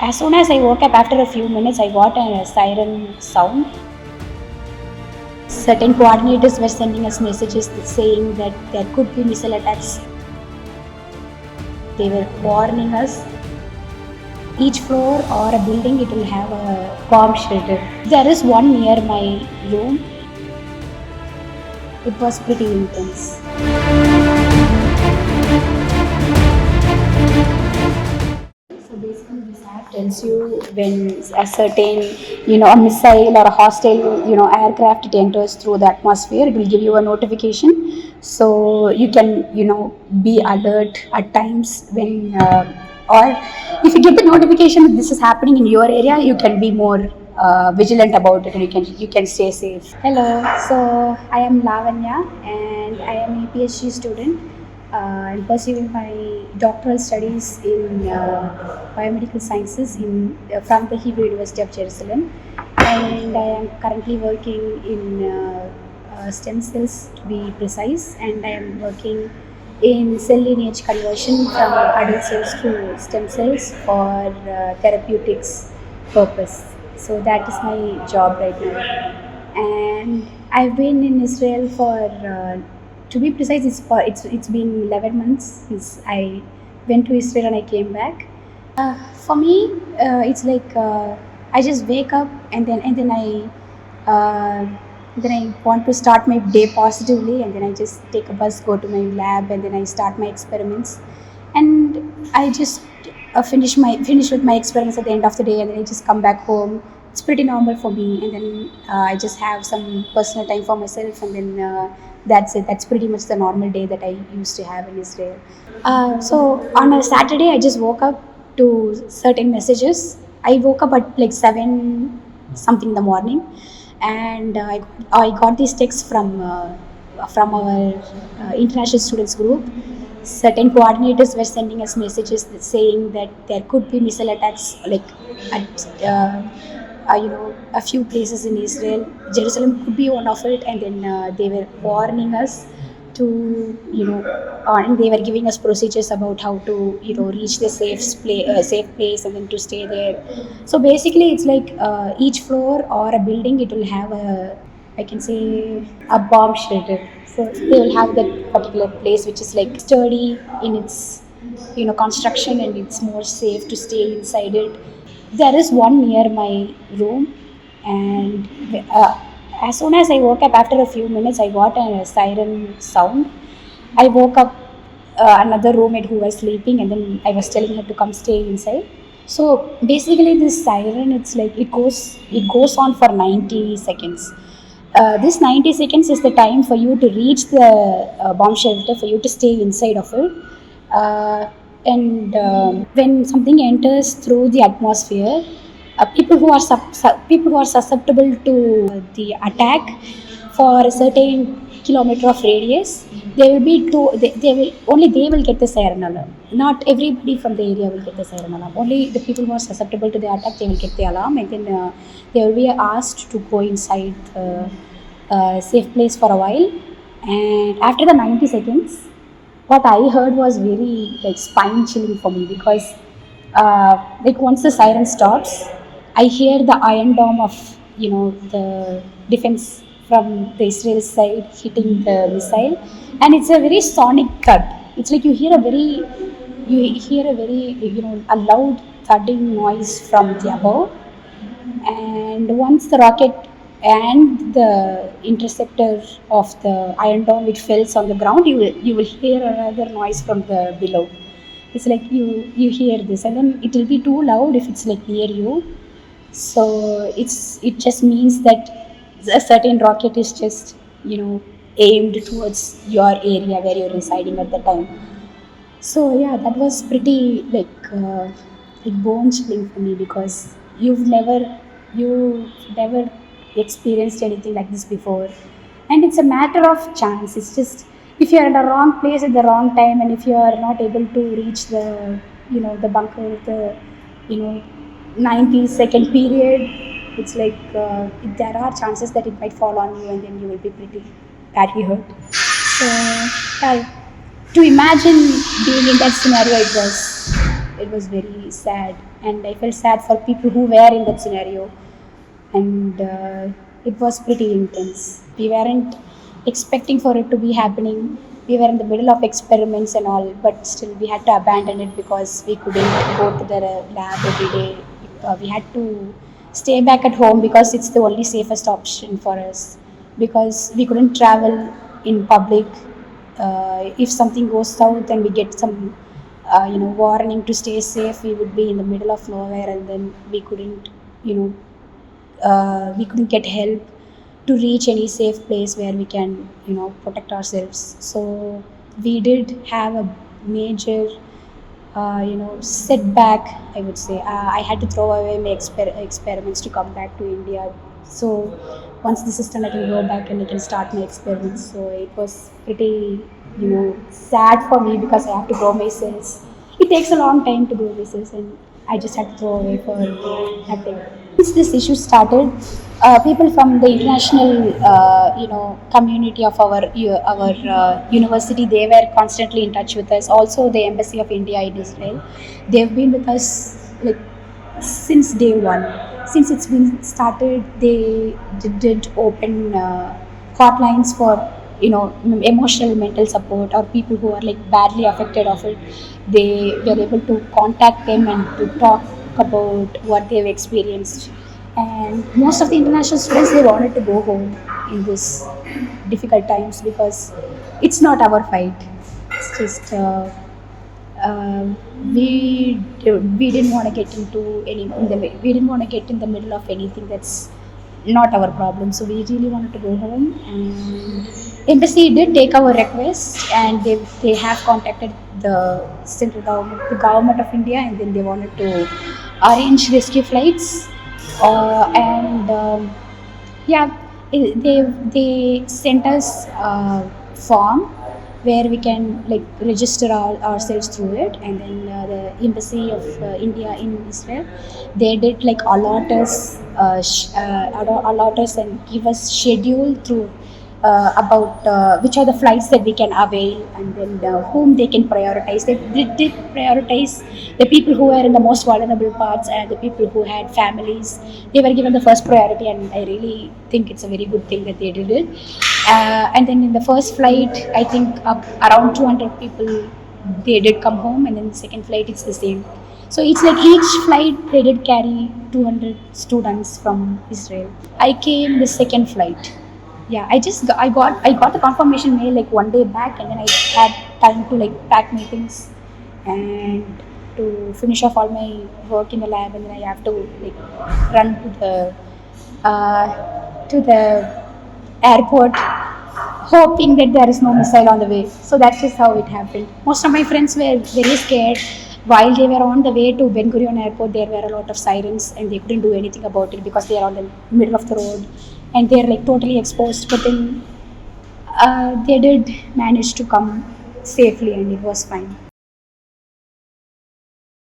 As soon as I woke up, after a few minutes, I got a siren sound. Certain coordinators were sending us messages saying that there could be missile attacks. They were warning us. Each floor or a building, it will have a bomb shelter. There is one near my room. It was pretty intense. So basically this app tells you when a certain, a missile or a hostile, aircraft, it enters through the atmosphere, it will give you a notification. So you can, be alert at times when, or if you get the notification that this is happening in your area, you can be more vigilant about it, and you can stay safe. Hello, so I am Lavanya and I am a PhD student. I'm pursuing my doctoral studies in biomedical sciences from the Hebrew University of Jerusalem, and I am currently working in stem cells, to be precise, and I am working in cell lineage conversion from adult cells to stem cells for therapeutics purpose. So that is my job right now, and I've been in Israel for to be precise, it's been 11 months since I went to Israel and I came back. For me, it's like I just wake up and then I want to start my day positively, and then I just take a bus, go to my lab, and then I start my experiments, and I just finish with my experiments at the end of the day, and then I just come back home. It's pretty normal for me, and then I just have some personal time for myself, and then that's it. That's pretty much the normal day that I used to have in Israel. So on a Saturday, I just woke up to certain messages. I woke up at like 7 something in the morning, and I got these texts from our international students group. Certain coordinators were sending us messages saying that there could be missile attacks, like at a few places in Israel. Jerusalem could be one of it, and then they were warning us to, and they were giving us procedures about how to, reach the safe place, and then to stay there. So basically, it's like each floor or a building, it will have I can say, a bomb shelter. So they will have that particular place which is like sturdy in its, construction, and it's more safe to stay inside it. There is one near my room, and as soon as I woke up, after a few minutes, I got a siren sound. I woke up another roommate who was sleeping, and then I was telling her to come stay inside. So basically, this siren, it's like it goes on for 90 seconds. This 90 seconds is the time for you to reach the bomb shelter, for you to stay inside of it. And when something enters through the atmosphere, people who are susceptible to the attack for a certain kilometer of radius, they will get the siren alarm. Not everybody from the area will get the siren alarm. Only the people who are susceptible to the attack, they will get the alarm, and then they will be asked to go inside the safe place for a while. And after the 90 seconds, what I heard was very like spine chilling for me, because like once the siren stops, I hear the iron dome of the defense from the Israel side hitting the missile, and it's a very sonic thud. It's like you hear a very a loud thudding noise from the above, and once the rocket and the interceptor of the iron dome, it falls on the ground, you will hear another noise from the below. It's like you hear this, and then it will be too loud if it's like near you. So it just means that a certain rocket is just aimed towards your area where you're residing at the time. So yeah, that was pretty like bone chilling for me, because you've never experienced anything like this before, and it's a matter of chance. It's just if you're in the wrong place at the wrong time, and if you are not able to reach the the bunker, the 90-second period, it's like there are chances that it might fall on you, and then you will be pretty badly hurt. So to imagine being in that scenario, it was very sad, and I felt sad for people who were in that scenario, and it was pretty intense. We weren't expecting for it to be happening. We were in the middle of experiments and all, but still we had to abandon it because we couldn't go to the lab every day. We had to stay back at home because it's the only safest option for us, because we couldn't travel in public. If something goes south and we get some warning to stay safe, we would be in the middle of nowhere, and then we couldn't you know we couldn't get help to reach any safe place where we can protect ourselves. So we did have a major setback, I would say. I had to throw away my experiments to come back to India. So once this is done, I can go back and I can start my experiments. So it was pretty, sad for me because I have to grow my cells. It takes a long time to grow my cells, and I just had to throw away for nothing. Since this issue started, people from the international, community of our university, they were constantly in touch with us. Also, the Embassy of India in Israel, they've been with us like since day one. Since it's been started, they did open hotlines for emotional mental support, or people who are like badly affected of it. They were able to contact them and to talk about what they've experienced. And most of the international students, they wanted to go home in this difficult times because it's not our fight. It's just uh, we didn't want to get into we didn't want to get in the middle of anything that's not our problem. So we really wanted to go home, and embassy did take our request, and they have contacted the central government, the government of India, and then they wanted to arrange rescue flights. And yeah, they sent us a form where we can like register ourselves through it, and then the embassy of India in Israel, they did like allot us and give us schedule through about which are the flights that we can avail, and then whom they can prioritize. They did prioritize the people who were in the most vulnerable parts and the people who had families. They were given the first priority, and I really think it's a very good thing that they did it. And then in the first flight, I think around 200 people, they did come home, and then the second flight it's the same. So it's like each flight they did carry 200 students from Israel. I came the second flight. Yeah, I got the confirmation mail like one day back, and then I had time to like pack my things and to finish off all my work in the lab, and then I have to like run to the airport, hoping that there is no missile on the way. So that's just how it happened. Most of my friends were very scared. While they were on the way to Ben Gurion Airport, there were a lot of sirens, and they couldn't do anything about it because they are on the middle of the road and they're like totally exposed. But then they did manage to come safely, and it was fine.